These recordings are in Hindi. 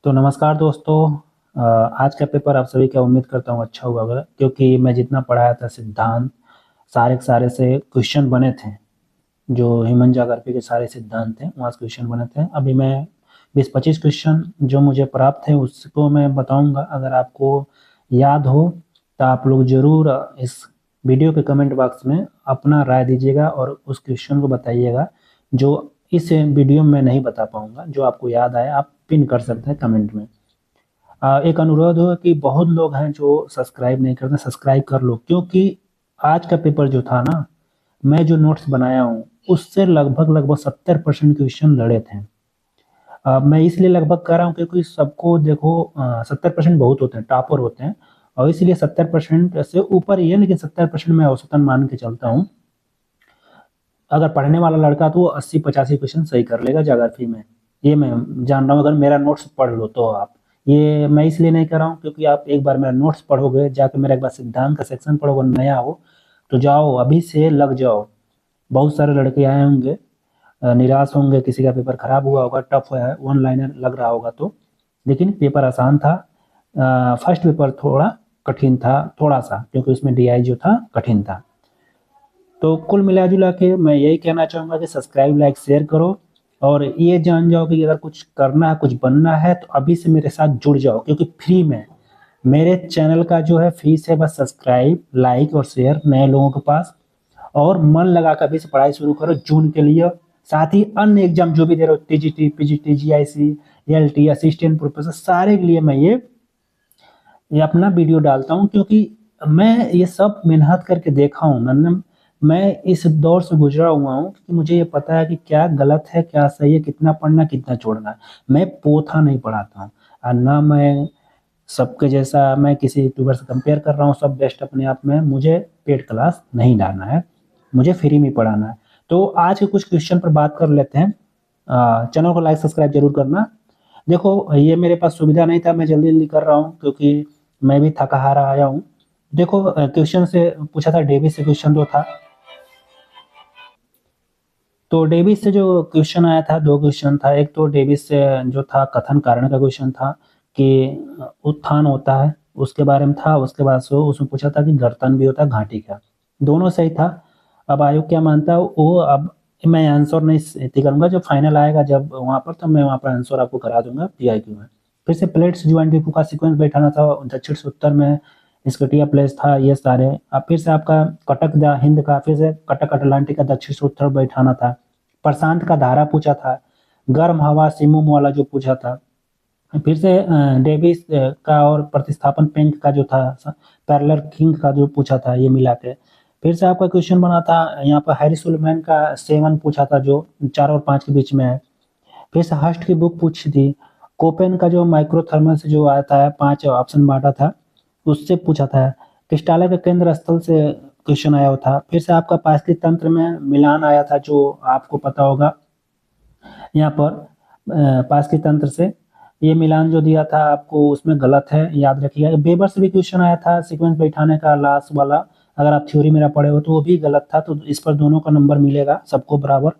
तो नमस्कार दोस्तों। आज का पेपर आप सभी का उम्मीद करता हूँ अच्छा हुआ होगा, क्योंकि मैं जितना पढ़ाया था सिद्धांत सारे के सारे से क्वेश्चन बने थे। जो ह्यूमन ज्योग्राफी के सारे सिद्धांत थे वहाँ से क्वेश्चन बने थे। अभी मैं 20-25 क्वेश्चन जो मुझे प्राप्त है उसको मैं बताऊंगा। अगर आपको याद हो तो आप लोग जरूर इस वीडियो के कमेंट बॉक्स में अपना राय दीजिएगा और उस क्वेश्चन को बताइएगा जो इस वीडियो में नहीं बता पाऊंगा। जो आपको याद आए आप पिन कर सकते हैं कमेंट में। एक अनुरोध हो कि बहुत लोग हैं जो सब्सक्राइब नहीं करते, सब्सक्राइब कर लो, क्योंकि आज का पेपर जो था ना, मैं जो नोट्स बनाया हूँ उससे लगभग लगभग 70% क्वेश्चन लड़े थे। मैं इसलिए लगभग कर रहा हूँ क्योंकि सबको देखो 70% बहुत होते हैं, टॉपर होते हैं, और इसलिए 70% से ऊपर ही है, लेकिन 70% मैं औसतन मान के चलता हूँ। अगर पढ़ने वाला लड़का तो वो 80-85 क्वेश्चन सही कर लेगा ज्योग्राफी में, ये मैं जान रहा हूँ। अगर मेरा नोट्स पढ़ लो तो आप, ये मैं इसलिए नहीं कर रहा हूँ क्योंकि आप एक बार मेरा नोट्स पढ़ोगे, जाके मेरा एक बार सिद्धांत का सेक्शन पढ़ोगे, नया हो तो जाओ अभी से लग जाओ। बहुत सारे लड़के आए होंगे, निराश होंगे, किसी का पेपर खराब हुआ होगा, टफ है, वन लाइनर लग रहा होगा तो, लेकिन पेपर आसान था। फर्स्ट पेपर थोड़ा कठिन था, थोड़ा सा, क्योंकि उसमें डीआई जो था कठिन था। तो कुल मिला जुला के मैं यही कहना चाहूँगा कि सब्सक्राइब लाइक शेयर करो, और ये जान जाओ कि अगर कुछ करना है, कुछ बनना है, तो अभी से मेरे साथ जुड़ जाओ, क्योंकि फ्री में मेरे चैनल का जो है फीस है बस सब्सक्राइब लाइक और शेयर नए लोगों के पास। और मन लगा कर अभी से पढ़ाई शुरू करो जून के लिए। साथ ही अन्य एग्जाम जो भी दे रहे हो, TGT, PGT, GIC, LT, assistant professor, सारे के लिए मैं ये अपना वीडियो डालता हूँ, क्योंकि मैं ये सब मेहनत करके देखा हूँ। मैं इस दौर से गुजरा हुआ हूँ कि मुझे ये पता है कि क्या गलत है, क्या सही है, कितना पढ़ना, कितना छोड़ना है। मैं पोथा नहीं पढ़ाता हूँ, और ना मैं सबके जैसा मैं किसी यूट्यूबर से कंपेयर कर रहा हूँ, सब बेस्ट अपने आप में। मुझे पेड क्लास नहीं डालना है, मुझे फ्री में पढ़ाना है। तो आज के कुछ क्वेश्चन पर बात कर लेते हैं। चैनल को लाइक सब्सक्राइब जरूर करना। देखो ये मेरे पास सुविधा नहीं था, मैं जल्दी जल्दी कर रहा हूँ क्योंकि मैं भी थका हारा आया हूँ। देखो क्वेश्चन से पूछा था, डेविस से क्वेश्चन दो था। तो डेविस से जो क्वेश्चन आया था, दो क्वेश्चन था। एक तो डेविस से जो था कथन कारण का क्वेश्चन था कि उत्थान होता है, उसके बारे में था। उसके बाद से उसमें पूछा था कि गर्तन भी होता है घाटी का। दोनों सही था। अब आयोग क्या मानता है वो, अब मैं आंसर नहीं इतनी करूंगा, जो फाइनल आएगा जब वहां पर, तो मैं वहां पर आंसर आपको करा दूंगा पीआईक्यू में। फिर से प्लेट्स ज्वाइंट डिपो का सीक्वेंस बैठाना था, दक्षिण से उत्तर में स्कटिया प्लेस था, ये सारे। अब फिर से आपका कटक द हिंद का, फिर से कटक अटलांटिक का दक्षिण से उत्तर बैठाना था। प्रशांत का धारा पूछा था। गर्म हवा सिमुम वाला जो पूछा था। फिर से डेविस का और प्रतिस्थापन पेंक का जो था, पैरेलल किंग का जो पूछा था, ये मिला के। फिर से आपका क्वेश्चन बना था यहाँ पर हैरी सुलेमान का सेवन पूछा था, जो 4 और 5 के बीच में है। फिर से हस्ट की बुक पूछी थी। कोपेन का जो माइक्रोथर्मल से जो आता है, 5 ऑप्शन बांटा था, उससे पूछा था। क्रिस्टालर के केंद्र स्थल से क्वेश्चन आया हुआ था। फिर से आपका पास्कल तंत्र में मिलान आया था, जो आपको पता होगा। यहाँ पर पास्कल तंत्र से ये मिलान जो दिया था आपको, उसमें गलत है, याद रखिएगा। वेबर से भी क्वेश्चन आया था सीक्वेंस बैठाने का, लास्ट वाला। अगर आप थ्योरी मेरा पढ़े हो तो वो भी गलत था, तो इस पर दोनों का नंबर मिलेगा सबको बराबर।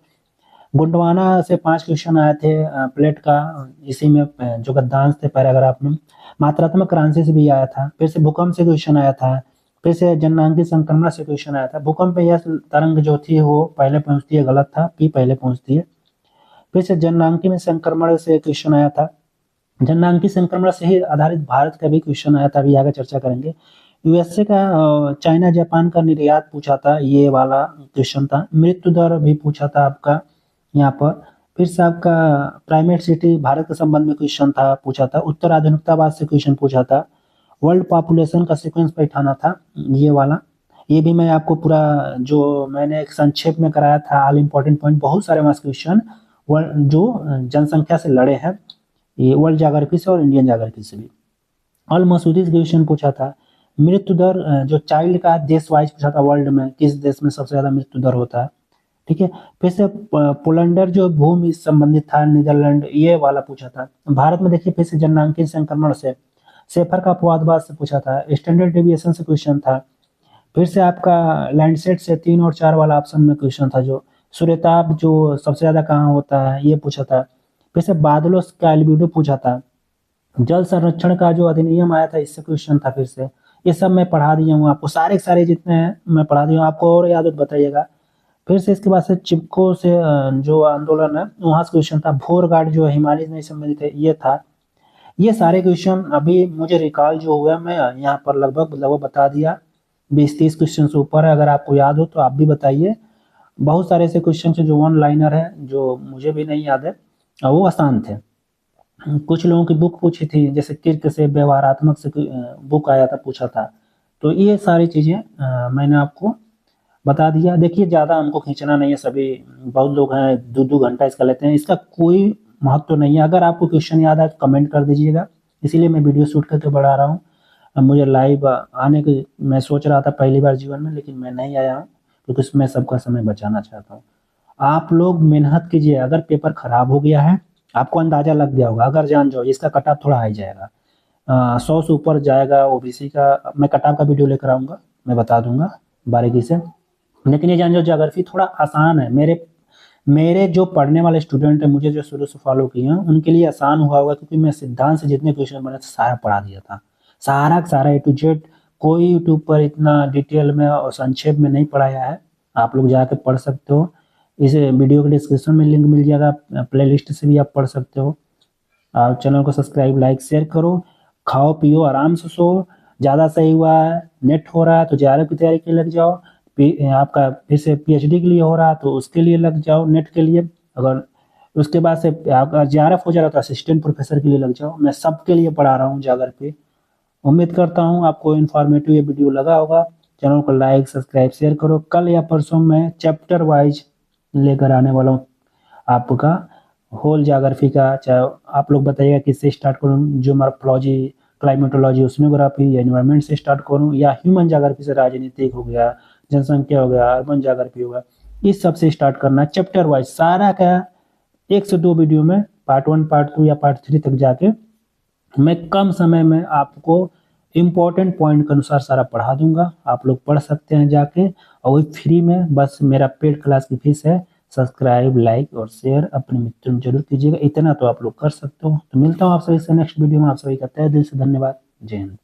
गोंडवाना से 5 क्वेश्चन आए थे प्लेट का, इसी में जो गद्यांश थे पैराग्राफ में। मात्रात्मक क्रांति से भी आया था। फिर से भूकंप से क्वेश्चन आया था। फिर से जननांगी संक्रमण से क्वेश्चन आया था। भूकंप में यह तरंग जो थी वो पहले पहुंचती है, गलत था, पी पहले पहुंचती है। फिर से जननांगी में संक्रमण से क्वेश्चन आया था। जननांगी संक्रमण से ही आधारित भारत का भी क्वेश्चन आया था, अभी आगे चर्चा करेंगे। यूएसए का चाइना जापान का निर्यात पूछा था, ये वाला क्वेश्चन था। मृत्यु दर भी पूछा था आपका यहाँ पर। फिर से आपका प्राइमेट सिटी भारत के संबंध में क्वेश्चन था, पूछा था। उत्तर आधुनिकतावाद से क्वेश्चन पूछा था। वर्ल्ड पॉपुलेशन का सीक्वेंस बैठाना था, ये वाला। ये भी मैं आपको पूरा जो मैंने एक संक्षेप में कराया था, ऑल इंपॉर्टेंट पॉइंट, बहुत सारे मास क्वेश्चन जो जनसंख्या से लड़े हैं, ये वर्ल्ड जागृति से और इंडियन जागृति से भी। ऑल मसूदी क्वेश्चन पूछा था। मृत्यु दर जो चाइल्ड का देश वाइज पूछा था, वर्ल्ड में किस देश में सबसे ज्यादा मृत्यु दर होता है, ठीक है। फिर से पोलैंडर जो भूमि संबंधित था, नीदरलैंड, ये वाला पूछा था। भारत में देखिए फिर से जननांकीय संक्रमण से, सेफर का अपवादवाद से पूछा था। स्टैंडर्ड डेविएशन से क्वेश्चन था। फिर से आपका लैंडसेट से 3 और 4 वाला ऑप्शन में क्वेश्चन था, जो सूर्यताप जो सबसे ज्यादा कहाँ होता है, ये पूछा था। फिर से बादलों का एल्बिडो पूछा था। जल संरक्षण का जो अधिनियम आया था, इससे क्वेश्चन था फिर से। ये सब मैं पढ़ा दिया हूँ आपको, सारे के सारे जितने हैं मैं पढ़ा दिया हूँ आपको, और याद हो तो बताइएगा। फिर से इसके बाद से चिपको से जो आंदोलन है वहाँ से क्वेश्चन था। भोर घाट जो हिमालय नहीं संबंधित है, ये था। ये सारे क्वेश्चन अभी मुझे रिकॉल जो हुआ मैं यहाँ पर लगभग लगभग बता दिया। 20-30 क्वेश्चन से ऊपर है, अगर आपको याद हो तो आप भी बताइए। बहुत सारे ऐसे क्वेश्चन है जो वन लाइनर है, जो मुझे भी नहीं याद है, और वो आसान थे। कुछ लोगों की बुक पूछी थी, जैसे किर्क से व्यवहारात्मक से बुक आया था, पूछा था। तो ये सारी चीजें मैंने आपको बता दिया। देखिए ज़्यादा हमको खींचना नहीं है, सभी बहुत लोग हैं 2-2 घंटा इसका लेते हैं, इसका कोई महत्व तो नहीं है। अगर आपको क्वेश्चन याद आए तो कमेंट कर दीजिएगा, इसीलिए मैं वीडियो शूट करके बढ़ा रहा हूँ। अब मुझे लाइव आने की मैं सोच रहा था पहली बार जीवन में, लेकिन मैं नहीं आया हूँ क्योंकि उसमें सबका समय बचाना चाहता हूँ। आप लोग मेहनत कीजिए, अगर पेपर खराब हो गया है, आपको अंदाजा लग गया होगा, अगर जान जाओ इसका कट ऑफ थोड़ा हाई जाएगा, 100 से ऊपर जाएगा ओबीसी का, मैं कट ऑफ का वीडियो लेकर आऊँगा, मैं बता दूंगा बारीकी से। लेकिन ये जान जाओ ज्योग्राफी थोड़ा आसान है। मेरे मेरे जो पढ़ने वाले स्टूडेंट हैं, मुझे जो शुरू से फॉलो किए हैं, उनके लिए आसान हुआ होगा, क्योंकि मैं सिद्धांत से जितने क्वेश्चन बने थे सारा पढ़ा दिया था, सारा का सारा A to Z। कोई यूट्यूब पर इतना डिटेल में और संक्षेप में नहीं पढ़ाया है, आप लोग जाके पढ़ सकते हो। इस वीडियो के डिस्क्रिप्शन में लिंक मिल जाएगा, प्लेलिस्ट से भी आप पढ़ सकते हो। आप चैनल को सब्सक्राइब लाइक शेयर करो, खाओ पियो आराम से सो। ज़्यादा सही हुआ है, नेट हो रहा है तो JRF की तैयारी के लिए लग जाओ। आपका फिर से PhD के लिए हो रहा है तो उसके लिए लग जाओ, नेट के लिए। अगर उसके बाद से आपका JRF हो जा रहा है तो असिस्टेंट प्रोफेसर के लिए लग जाओ। मैं सबके लिए पढ़ा रहा हूँ ज्योग्राफी। उम्मीद करता हूँ आपको इन्फॉर्मेटिव ये वीडियो लगा होगा। चैनल को लाइक सब्सक्राइब शेयर करो। कल या परसों मैं चैप्टर वाइज लेकर आने वाला हूँ आपका होल ज्योग्राफी का। चाहे आप लोग बताइएगा किससे स्टार्ट करूँ, जो मॉर्फोलॉजी क्लाइमेटोलॉजी ओशनोग्राफी या एनवायरनमेंट से स्टार्ट करूँ, या ह्यूमन ज्योग्राफी से राजनीतिक हो गया, जनसंख्या हो गया, अर्बन ज्योग्राफी हो गया, इस सब से स्टार्ट करना है चैप्टर वाइज सारा का। 1 से 2 वीडियो में पार्ट 1 पार्ट 2 या पार्ट 3 तक जाके मैं कम समय में आपको इम्पोर्टेंट पॉइंट के अनुसार सारा पढ़ा दूंगा। आप लोग पढ़ सकते हैं जाके, और वही फ्री में। बस मेरा पेड क्लास की फीस है। सब्सक्राइब लाइक और शेयर अपने मित्रों में जरूर कीजिएगा, इतना तो आप लोग कर सकते हो। तो मिलता हूँ आप सभी से नेक्स्ट वीडियो में। आप सभी का तहे दिल से धन्यवाद। जय हिंद।